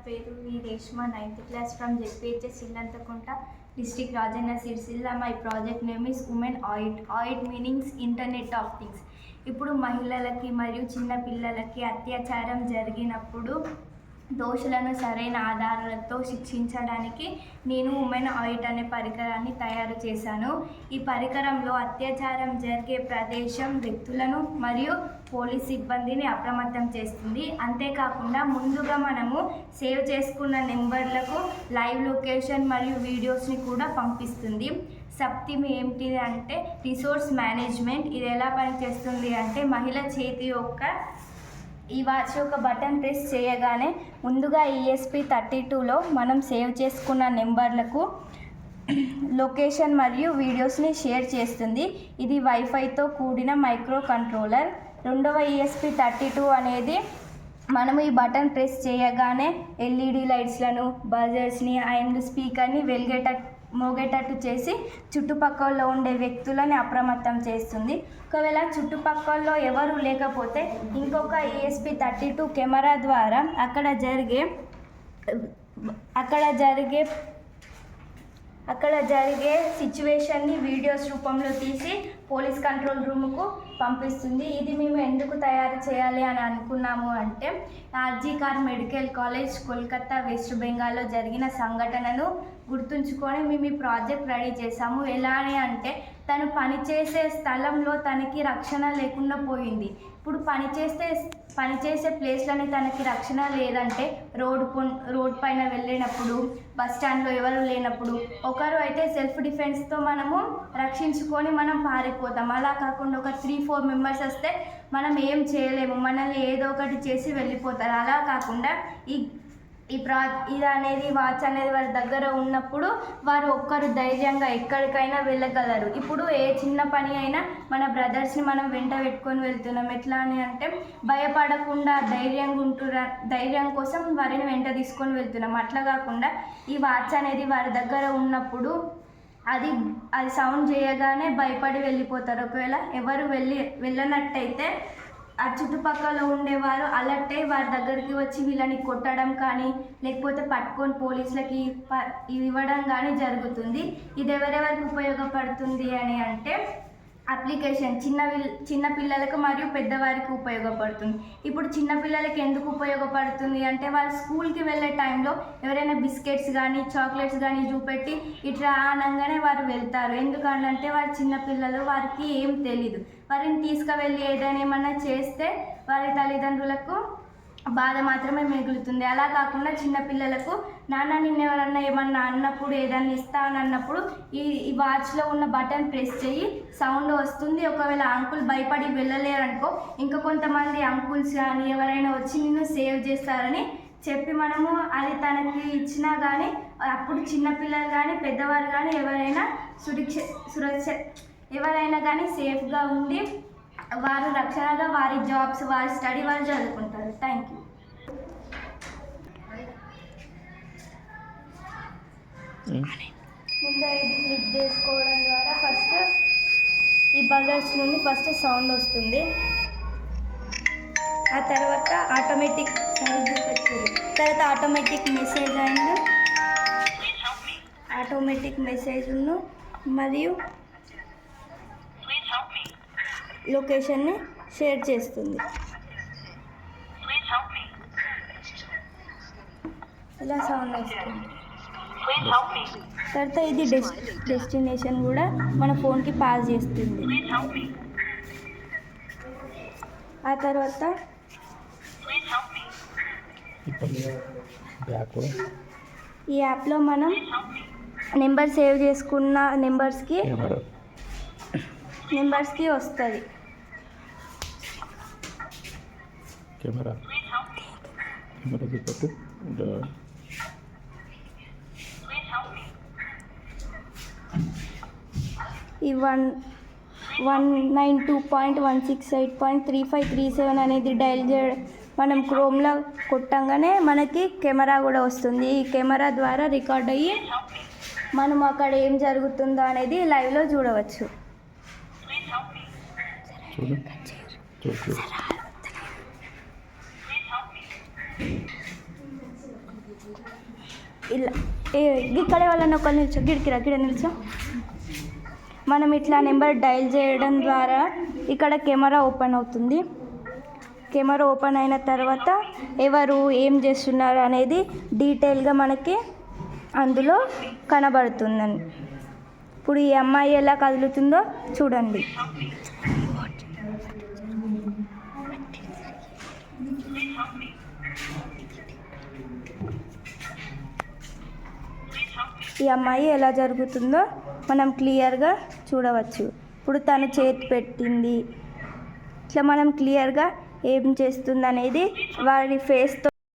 పేరు V Reshma, 9th class from ZPHS Illanthakunta, district Rajanna Sircilla. My project name is women IoT. IoT meanings internet of things. ఇప్పుడు మహిళలకి మరియు చిన్న పిల్లలకి అత్యాచారం జరిగినప్పుడు దోషులను సరైన ఆధారాలతో శిక్షించడానికి నేను ఉమెన్ ఆయిట్ అనే పరికరాన్ని తయారు చేశాను. ఈ పరికరంలో అత్యాచారం జరిగే ప్రదేశం, వ్యక్తులను మరియు పోలీస్ సిబ్బందిని అప్రమత్తం చేస్తుంది. అంతేకాకుండా ముందుగా మనము సేవ్ చేసుకున్న నెంబర్లకు లైవ్ లొకేషన్ మరియు వీడియోస్ని కూడా పంపిస్తుంది. సబ్-థీమ్ ఏంటిది అంటే రిసోర్స్ మేనేజ్మెంట్. ఇది ఎలా పనిచేస్తుంది అంటే మహిళ చేతి యొక్క ఈ వాచ్ యొక్క బటన్ ప్రెస్ చేయగానే ముందుగా ESP32లో మనం సేవ్ చేసుకున్న నెంబర్లకు లొకేషన్ మరియు వీడియోస్ని షేర్ చేస్తుంది. ఇది వైఫైతో కూడిన మైక్రో కంట్రోలర్. రెండవ ESP32 అనేది మనము ఈ బటన్ ప్రెస్ చేయగానే LED లైట్స్లను, బజర్స్ని అండ్ స్పీకర్ని మోగేటట్టు చేసి చుట్టుపక్కల ఉండే వ్యక్తులని అప్రమత్తం చేస్తుంది. ఒకవేళ చుట్టుపక్కల ఎవరు లేకపోతే ఇంకొక ESP32 కెమెరా ద్వారా అక్కడ జరిగే సిచ్యువేషన్ని వీడియోస్ రూపంలో తీసి పోలీస్ కంట్రోల్ రూమ్కు పంపిస్తుంది. ఇది మేము ఎందుకు తయారు చేయాలి అని అనుకున్నాము అంటే RG కర్ మెడికల్ కాలేజ్, కోల్కతా, వెస్ట్ బెంగాల్లో జరిగిన సంఘటనను గుర్తుంచుకొని మేము ఈ ప్రాజెక్ట్ రెడీ చేసాము. ఎలా అని అంటే తను పనిచేసే స్థలంలో తనకి రక్షణ లేకుండా పోయింది. ఇప్పుడు పనిచేసే ప్లేస్లోనే తనకి రక్షణ లేదంటే రోడ్ పైన వెళ్ళినప్పుడు, బస్ స్టాండ్లో ఎవరు లేనప్పుడు, ఒకరు అయితే సెల్ఫ్ డిఫెన్స్తో మనము రక్షించుకొని మనం పారిపోతాం. అలా కాకుండా ఒక 3-4 మెంబర్స్ వస్తే మనం ఏం చేయలేము, మనల్ని ఏదో ఒకటి చేసి వెళ్ళిపోతారు. అలా కాకుండా ఇది అనేది వాచ్ అనేది వారి దగ్గర ఉన్నప్పుడు వారు ఒక్కరు ధైర్యంగా ఎక్కడికైనా వెళ్ళగలరు. ఇప్పుడు ఏ చిన్న పని అయినా మన బ్రదర్స్ని మనం వెంట పెట్టుకొని వెళ్తున్నాం. ఎట్లా అని అంటే భయపడకుండా ధైర్యం కోసం వారిని వెంట తీసుకొని వెళ్తున్నాం. అట్లా కాకుండా ఈ వాచ్ అనేది వారి దగ్గర ఉన్నప్పుడు అది సౌండ్ చేయగానే భయపడి వెళ్ళిపోతారు. ఒకవేళ ఎవరు వెళ్ళనట్టయితే ఆ చుట్టుపక్కల ఉండేవారు అలర్ట్ అయ్యి వారి దగ్గరికి వచ్చి వీళ్ళని కొట్టడం కానీ లేకపోతే పట్టుకొని పోలీసులకి ఇవ్వడం కానీ జరుగుతుంది. ఇది ఎవరెవరికి ఉపయోగపడుతుంది అని అంటే అప్లికేషన్ చిన్న పిల్లలకు మరియు పెద్దవారికి ఉపయోగపడుతుంది. ఇప్పుడు చిన్న పిల్లలకి ఎందుకు ఉపయోగపడుతుంది అంటే వాళ్ళు స్కూల్కి వెళ్ళే టైంలో ఎవరైనా బిస్కెట్స్ కానీ చాక్లెట్స్ కానీ చూపెట్టి ఇట్లా అనగానే వారు వెళ్తారు. ఎందుకంటే వారు చిన్నపిల్లలు, వారికి ఏం తెలీదు. వారిని తీసుకువెళ్ళి ఏమైనా చేస్తే వారి తల్లిదండ్రులకు బాధ మాత్రమే మిగులుతుంది. అలా కాకుండా చిన్నపిల్లలకు నాన్న నిన్నెవరన్నా ఏమన్నా అన్నప్పుడు, ఏదన్నా ఇస్తానన్నప్పుడు ఈ వాచ్లో ఉన్న బటన్ ప్రెస్ చేయి, సౌండ్ వస్తుంది. ఒకవేళ అంకుల్ భయపడి వెళ్ళలేరనుకో ఇంకా కొంతమంది అంకుల్స్ కానీ ఎవరైనా వచ్చి నిన్ను సేవ్ చేస్తారని చెప్పి మనము అది తనకి ఇచ్చినా కానీ అప్పుడు చిన్నపిల్లలు కానీ పెద్దవారు కానీ ఎవరైనా కానీ సేఫ్గా ఉండి వారు రక్షణగా వారి జాబ్స్, వారి స్టడీ వారు చదువుకుంటారు. Thank you. ముందు ఇది క్లిక్ చేసుకోవడం ద్వారా ఫస్ట్ ఈ బజర్స్ నుండి ఫస్ట్ సౌండ్ వస్తుంది. ఆ తర్వాత ఆటోమేటిక్ మెసేజ్ను మరియు లొకేషన్ని షేర్ చేస్తుంది. ఇలా సౌండ్ వస్తుంది. తర్వాత ఇది డెస్టినేషన్ కూడా మన ఫోన్కి పాస్ చేస్తుంది. ఆ తర్వాత ఈ యాప్లో మనం నెంబర్ సేవ్ చేసుకున్న నెంబర్స్కి వస్తుంది. ఈ 192.168.3537 అనేది డైల్ చేయడం మనం క్రోమ్లో కొట్టంగానే మనకి కెమెరా కూడా వస్తుంది. ఈ కెమెరా ద్వారా రికార్డ్ అయ్యి మనం అక్కడ ఏం జరుగుతుందో అనేది లైవ్లో చూడవచ్చు. ఇలా ఇక్కడ వాళ్ళని ఒకరు నిల్చో, గిడ నిల్చో. మనం ఇట్లా నెంబర్ డైల్ చేయడం ద్వారా ఇక్కడ కెమెరా ఓపెన్ అవుతుంది. కెమెరా ఓపెన్ అయిన తర్వాత ఎవరు ఏం చేస్తున్నారు అనేది డీటెయిల్గా మనకి అందులో కనబడుతుందని. ఇప్పుడు ఈ అమ్మాయి ఎలా కదులుతుందో చూడండి. ఈ అమ్మాయి ఎలా జరుగుతుందో మనం క్లియర్గా చూడవచ్చు. ఇప్పుడు తను చేతి పెట్టింది, ఇట్లా మనం క్లియర్గా ఏం చేస్తుంది అనేది వారి ఫేస్తో